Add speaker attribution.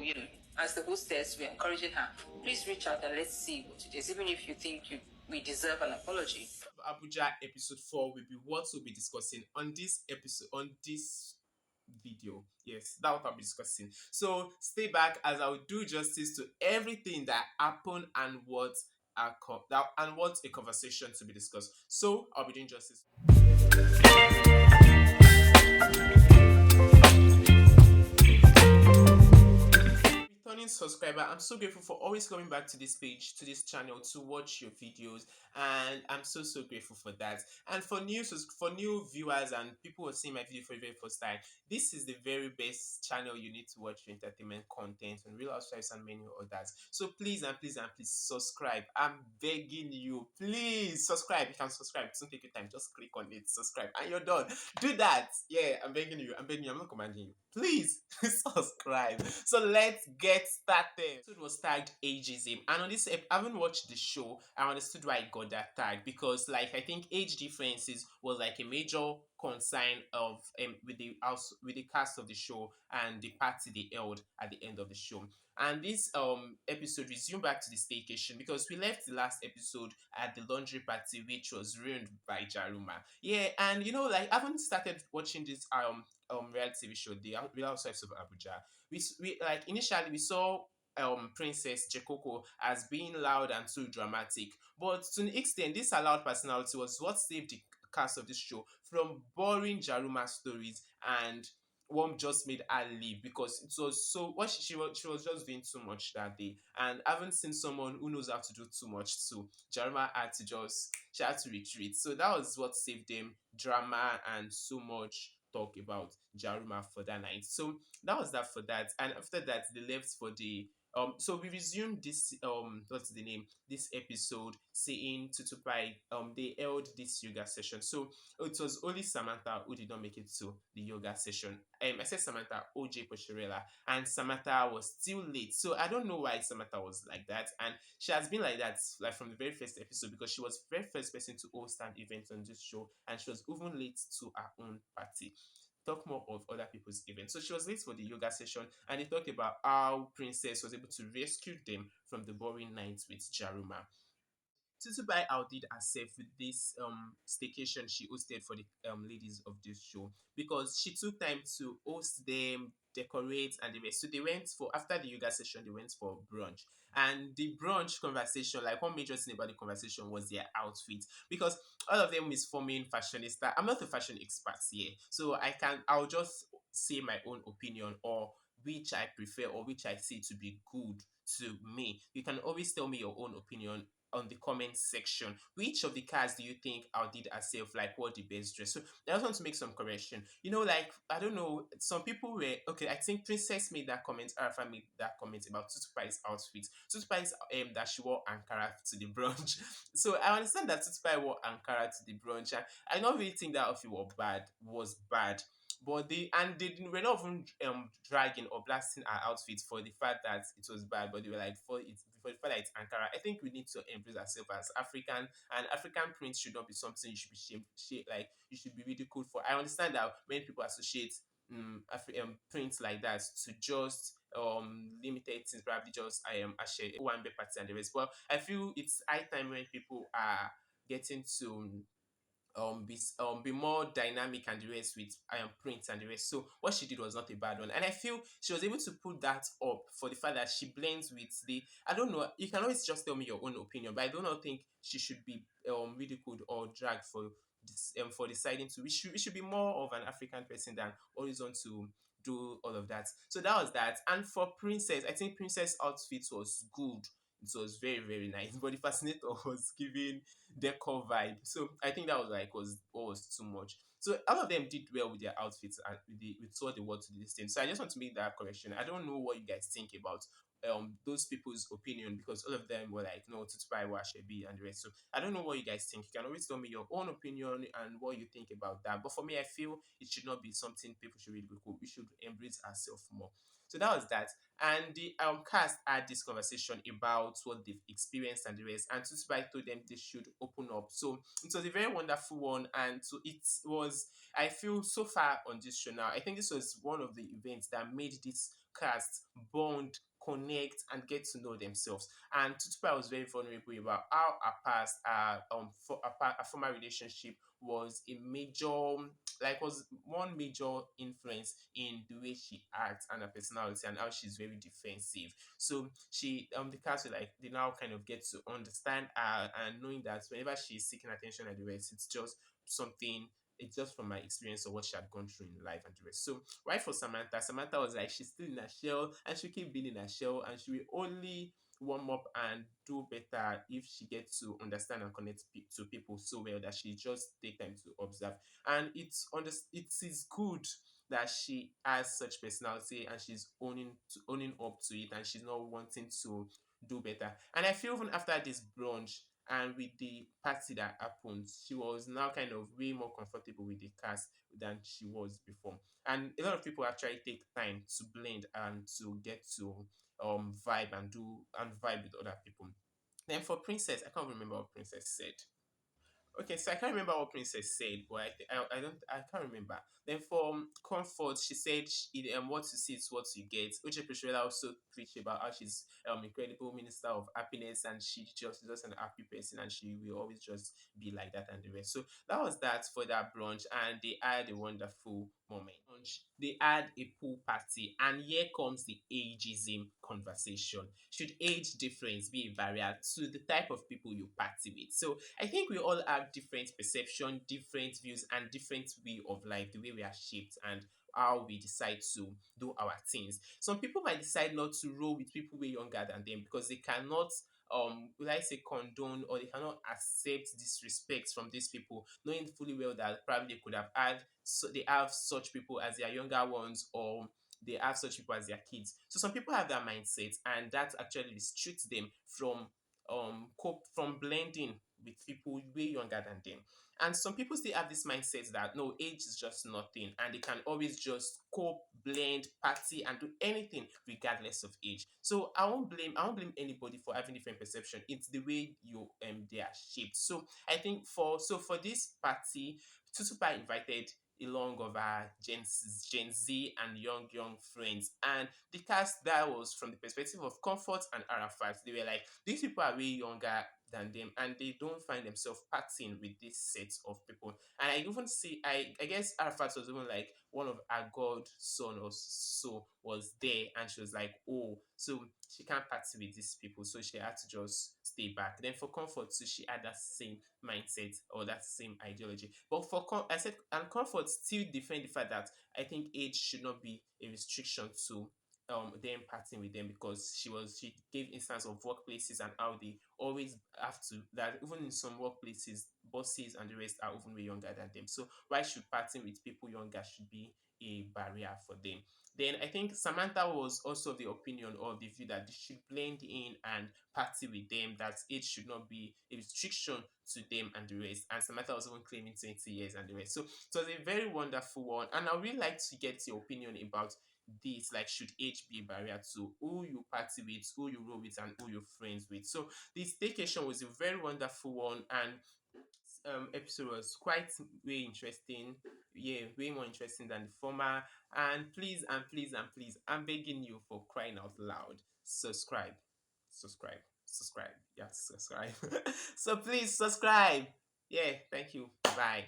Speaker 1: or as the hostess, we're encouraging her. Please reach out and let's see what it is, even if you think we deserve an apology.
Speaker 2: Abuja episode 4 will be what we'll be discussing on this episode, on this video. Yes, that's what I'll be discussing. So stay back as I will do justice to everything that happened and what a conversation to be discussed. So I'll be doing justice. Returning subscriber, I'm so grateful for always coming back to this page, to this channel to watch your videos, and I'm so grateful for that. And for new viewers and people who are seeing my video for the very first time, this is the very best channel you need to watch your entertainment content on Real Housewives and many others. So please subscribe. I'm begging you, please subscribe. You can subscribe. It doesn't take your time. Just click on it, subscribe, and you're done. Do that. Yeah, I'm begging you. I'm begging you. I'm not commanding you. Please subscribe. So let's get started. It was tagged ageism, and on this, I haven't watched the show. I understood why I got that tag because, like, I think age differences was like a major concern of with the cast of the show and the party they held at the end of the show. And this episode resumed back to the staycation because we left the last episode at the laundry party, which was ruined by Jaruma. Yeah, and like I haven't started watching this reality TV show, the Real Housewives of Abuja. We like initially we saw Princess Jekoko as being loud and too dramatic, but to an extent, this loud personality was what saved the cast of this show from boring Jaruma stories and one just made her leave because it was so what she was just doing too much that day, and I haven't seen someone who knows how to do too much too. Jaruma had to just she had to retreat, so that was what saved them drama and so much talk about Jaruma for that night. So that was that for that, and after that they left for the so we resumed this what's the name this episode saying Tutupai they held this yoga session. So it was only Samantha who did not make it to the yoga session. I said Samantha, OJ Pocherella, and Samantha was still late. So I don't know why Samantha was like that, and she has been like that like from the very first episode because she was the very first person to host an event on this show, and she was even late to her own party. Talk more of other people's events. So she was late for the yoga session, and they talked about how Princess was able to rescue them from the boring night with Jaruma. Tutubai outdid herself with this staycation she hosted for the ladies of this show because she took time to host them, decorate, and the rest. So they went for after the yoga session, they went for brunch. And the brunch conversation, like one major thing about the conversation was their outfit because all of them is forming fashionista. I'm not a fashion expert here, so I'll just say my own opinion or which I prefer or which I see to be good to me. You can always tell me your own opinion on the comment section. Which of the cars do you think outdid herself? Like, what the best dress? So I just want to make some correction. Like I don't know, some people were okay. I think Princess made that comment. Arafa made that comment about Tutupai's outfit. Tutupai's that she wore Ankara to the brunch. So I understand that Tutupai wore Ankara to the brunch, and I don't really think that outfit was bad. But were not even dragging or blasting our outfit for the fact that it was bad, but they were like for the fact that it's Ankara. I think we need to embrace ourselves as African, and African print should not be something you should be like you should be ridiculed for. I understand that when people associate prints like that to just limited things, probably just I am a one party and the rest. But I feel it's high time when people are getting to be more dynamic and the rest with prints and the rest. So what she did was not a bad one, and I feel she was able to put that up for the fact that she blends with the. I don't know. You can always just tell me your own opinion, but I do not think she should be ridiculed or dragged for this for deciding to. We should be more of an African person than always want to do all of that. So that was that. And for Princess, I think Princess outfit was good. It was very nice, but the fascinator was giving decor vibe. So I think that was like was what was too much. So all of them did well with their outfits and with what they were to the distance. So I just want to make that correction. I don't know what you guys think about those people's opinion because all of them were like no Tutupai Washebi and the rest. So I don't know what you guys think. You can always tell me your own opinion and what you think about that. But for me, I feel it should not be something people should really cool. We should embrace ourselves more. So that was that. And the cast had this conversation about what they've experienced and the rest. And Tutubai told them they should open up. So it was a very wonderful one. And so it was, I feel so far on this show now, I think this was one of the events that made this cast bond, connect, and get to know themselves. And Tutuba was very vulnerable about how her past, her former relationship was a major, like was one major influence in the way she acts and her personality and how she's very defensive. So the cast were like, they now kind of get to understand her, and knowing that whenever she's seeking attention and the rest, it's just something, it's just from my experience of what she had gone through in life and the rest. So why for Samantha? Samantha was like, she's still in a shell and she keep being in a shell, and she will only warm up and do better if she gets to understand and connect to people so well that she just take time to observe. And it is good that she has such personality and she's owning up to it, and she's not wanting to do better. And I feel even after this brunch and with the party that happened, she was now kind of way more comfortable with the cast than she was before. And a lot of people actually take time to blend and to get to vibe and vibe with other people. Then for Princess, I can't remember what Princess said. Okay, so I can't remember what Princess said, but I can't remember. Then for Comfort, she said what you see is what you get. Uche Prishwela also preached about how she's incredible minister of happiness, and she's just an happy person, and she will always just be like that and the rest. So that was that for that brunch, and they had a wonderful moment. They had a pool party, and here comes the ageism conversation. Should age difference be a barrier to the type of people you party with? So I think we all have different perception, different views, and different way of life, the way we are shaped and how we decide to do our things. Some people might decide not to roll with people way younger than them because they cannot will I say condone, or they cannot accept disrespect from these people, knowing fully well that probably they could have had, so they have such people as their younger ones, or they have such people as their kids. So some people have that mindset, and that actually restricts them from from blending with people way younger than them. And some people still have this mindset that no, age is just nothing, and they can always just cope, blend, party, and do anything regardless of age. So I won't blame anybody for having different perception. It's the way you they are shaped. So I think for this party, Tutupa invited along of our Gen Z and young friends, and the cast that was from the perspective of Comfort and Arafat. They were like, these people are way younger than them, and they don't find themselves partying with this set of people. And I even see, I guess Arafat was even like one of our godson or so was there, and she was like, oh, so she can't party with these people, so she had to just stay back. Then for Comfort, so she had that same mindset or that same ideology. But I said, and Comfort still defend the fact that I think age should not be a restriction to them partying with them, because she gave instance of workplaces and how they always have to, that even in some workplaces bosses and the rest are even way younger than them. So why should partying with people younger should be a barrier for them? Then I think Samantha was also of the opinion or the view that they should blend in and party with them, that age should not be a restriction to them and the rest. And Samantha was even claiming 20 years and the rest. So it was a very wonderful one. And I would really like to get your opinion about this. Like, should age be a barrier to who you party with, who you roll with, and who you're friends with? So this staycation was a very wonderful one, and episode was quite way interesting. Yeah, way more interesting than the former. And please, and please, and please, I'm begging you, for crying out loud, subscribe, subscribe, subscribe. Yeah, subscribe. So please subscribe. Yeah, thank you. Bye.